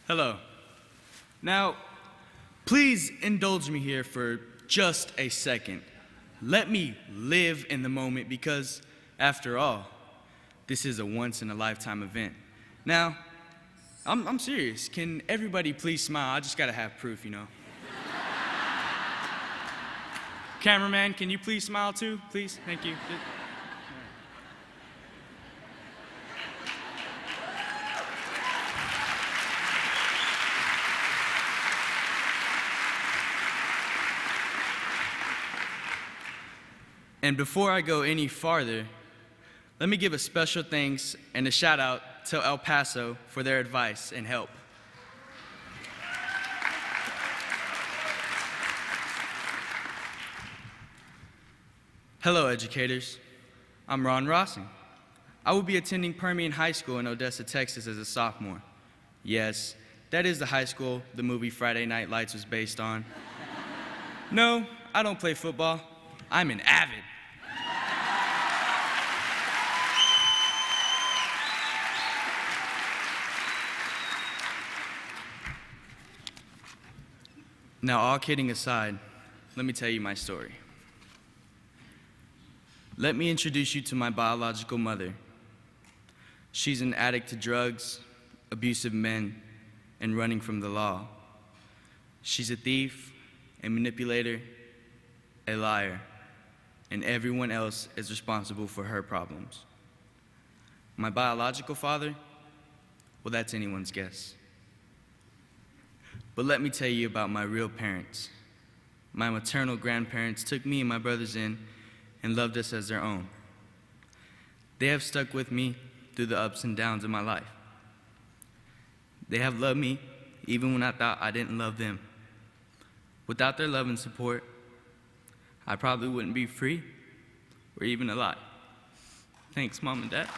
Hello. Now, please indulge me here for just a second. Let me live in the moment because, after all, this is a once-in-a-lifetime event. Now, I'm serious. Can everybody please smile? I just gotta have proof, you know. Cameraman, can you please smile too, please? Thank you. And before I go any farther, let me give a special thanks and a shout out to El Paso for their advice and help. Hello, educators. I'm Rossingh. I will be attending Permian High School in Odessa, Texas as a sophomore. Yes, that is the high school the movie Friday Night Lights was based on. No, I don't play football. I'm an AVID. Now, all kidding aside, let me tell you my story. Let me introduce you to my biological mother. She's an addict to drugs, abusive men, and running from the law. She's a thief, a manipulator, a liar, and everyone else is responsible for her problems. My biological father, well, that's anyone's guess. But let me tell you about my real parents. My maternal grandparents took me and my brothers in and loved us as their own. They have stuck with me through the ups and downs of my life. They have loved me even when I thought I didn't love them. Without their love and support, I probably wouldn't be free or even alive. Thanks, Mom and Dad.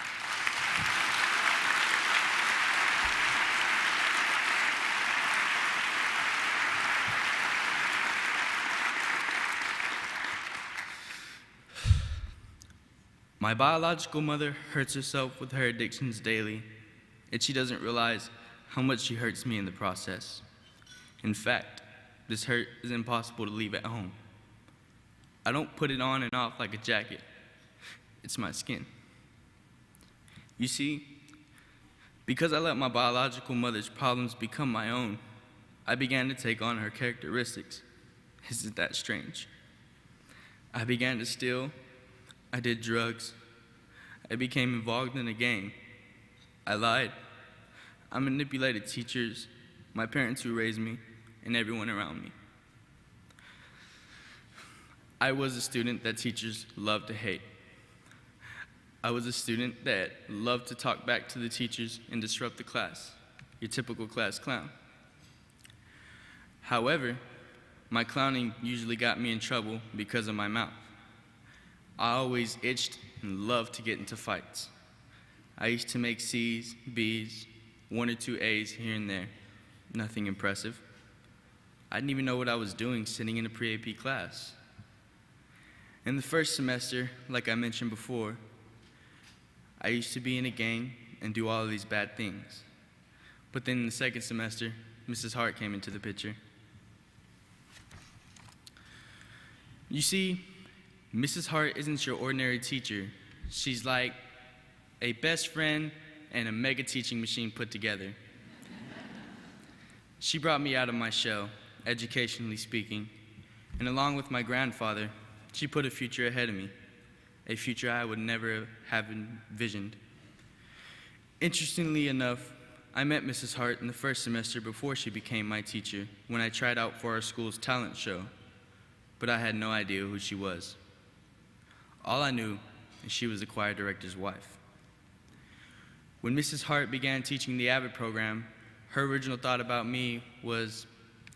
My biological mother hurts herself with her addictions daily, and she doesn't realize how much she hurts me in the process. In fact, this hurt is impossible to leave at home. I don't put it on and off like a jacket. It's my skin. You see, because I let my biological mother's problems become my own, I began to take on her characteristics. Isn't that strange? I began to steal. I did drugs. I became involved in a gang. I lied. I manipulated teachers, my parents who raised me, and everyone around me. I was a student that teachers loved to hate. I was a student that loved to talk back to the teachers and disrupt the class, your typical class clown. However, my clowning usually got me in trouble because of my mouth. I always itched and loved to get into fights. I used to make C's, B's, 1 or 2 A's here and there. Nothing impressive. I didn't even know what I was doing sitting in a pre-AP class. In the first semester, like I mentioned before, I used to be in a gang and do all of these bad things. But then in the second semester, Mrs. Hart came into the picture. You see, Mrs. Hart isn't your ordinary teacher. She's like a best friend and a mega teaching machine put together. She brought me out of my shell, educationally speaking, and along with my grandfather, she put a future ahead of me, a future I would never have envisioned. Interestingly enough, I met Mrs. Hart in the first semester before she became my teacher when I tried out for our school's talent show, but I had no idea who she was. All I knew is she was the choir director's wife. When Mrs. Hart began teaching the AVID program, her original thought about me was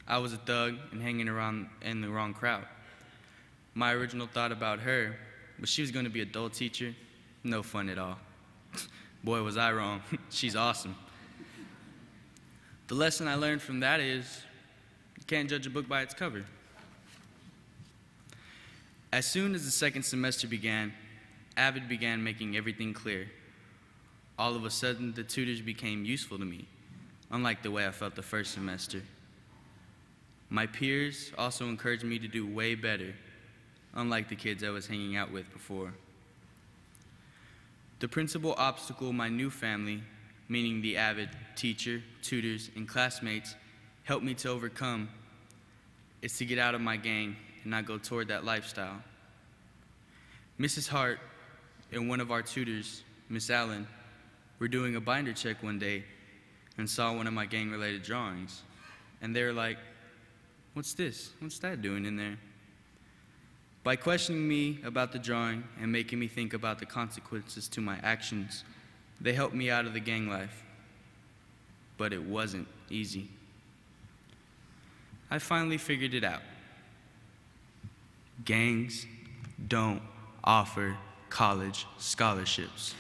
I was a thug and hanging around in the wrong crowd. My original thought about her was she was going to be a dull teacher, no fun at all. Boy, was I wrong. She's awesome. The lesson I learned from that is you can't judge a book by its cover. As soon as the second semester began, AVID began making everything clear. All of a sudden, the tutors became useful to me. unlike the way I felt the first semester. My peers also encouraged me to do way better, unlike the kids I was hanging out with before. The principal obstacle my new family, meaning the AVID teacher, tutors, and classmates, helped me to overcome is to get out of my gang and not go toward that lifestyle. Mrs. Hart and one of our tutors, Miss Allen, were doing a binder check one day and saw one of my gang-related drawings. And they were like, "What's this? What's that doing in there?" By questioning me about the drawing and making me think about the consequences to my actions, they helped me out of the gang life. But it wasn't easy. I finally figured it out. Gangs don't offer college scholarships.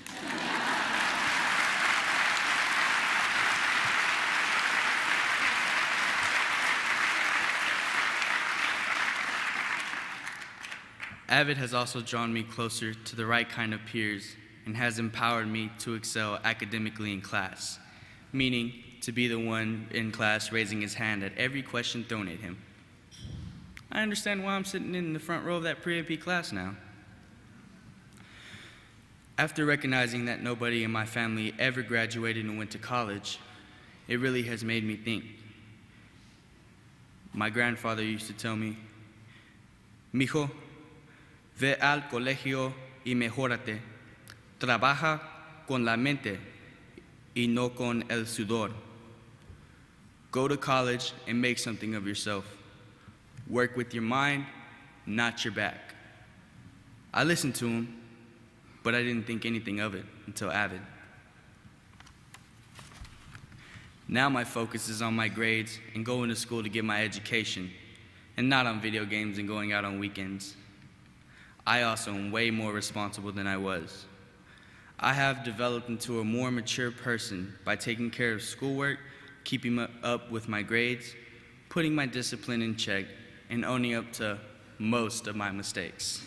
AVID has also drawn me closer to the right kind of peers and has empowered me to excel academically in class, meaning to be the one in class raising his hand at every question thrown at him. I understand why I'm sitting in the front row of that pre-AP class now. After recognizing that nobody in my family ever graduated and went to college, it really has made me think. My grandfather used to tell me, "Mijo, ve al colegio y mejórate. Trabaja con la mente y no con el sudor." Go to college and make something of yourself. Work with your mind, not your back. I listened to him, but I didn't think anything of it until AVID. Now my focus is on my grades and going to school to get my education, and not on video games and going out on weekends. I also am way more responsible than I was. I have developed into a more mature person by taking care of schoolwork, keeping up with my grades, putting my discipline in check, and owning up to most of my mistakes.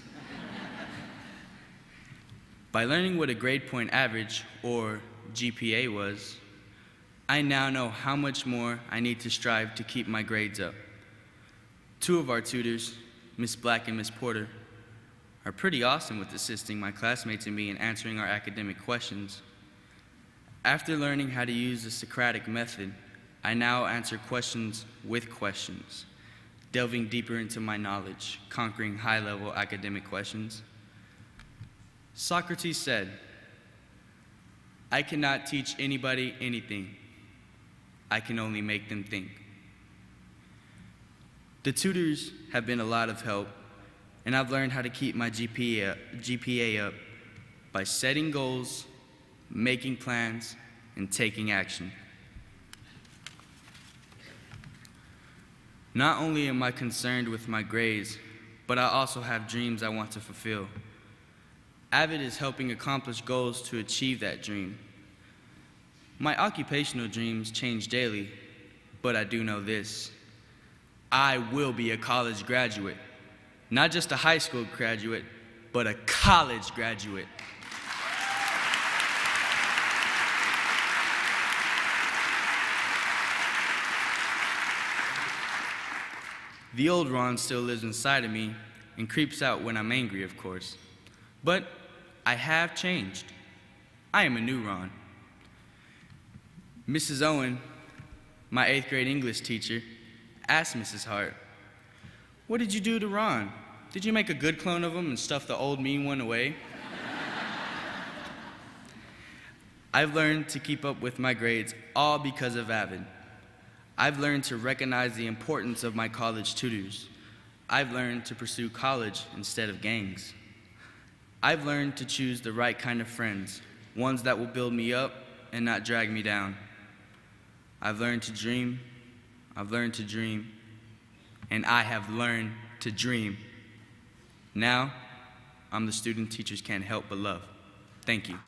By learning what a grade point average, or GPA, was, I now know how much more I need to strive to keep my grades up. Two of our tutors, Miss Black and Miss Porter, are pretty awesome with assisting my classmates and me in answering our academic questions. After learning how to use the Socratic method, I now answer questions with questions, delving deeper into my knowledge, conquering high-level academic questions. Socrates said, "I cannot teach anybody anything. I can only make them think." The tutors have been a lot of help, and I've learned how to keep my GPA up by setting goals, making plans, and taking action. Not only am I concerned with my grades, but I also have dreams I want to fulfill. AVID is helping accomplish goals to achieve that dream. My occupational dreams change daily, but I do know this. I will be a college graduate. Not just a high school graduate, but a college graduate. The old Ron still lives inside of me and creeps out when I'm angry, of course. But I have changed. I am a new Ron. Mrs. Owen, my 8th grade English teacher, asked Mrs. Hart, "What did you do to Ron? Did you make a good clone of him and stuff the old mean one away?" I've learned to keep up with my grades all because of AVID. I've learned to recognize the importance of my college tutors. I've learned to pursue college instead of gangs. I've learned to choose the right kind of friends, ones that will build me up and not drag me down. I've learned to dream, I've learned to dream, and I have learned to dream. Now, I'm the student teachers can't help but love. Thank you.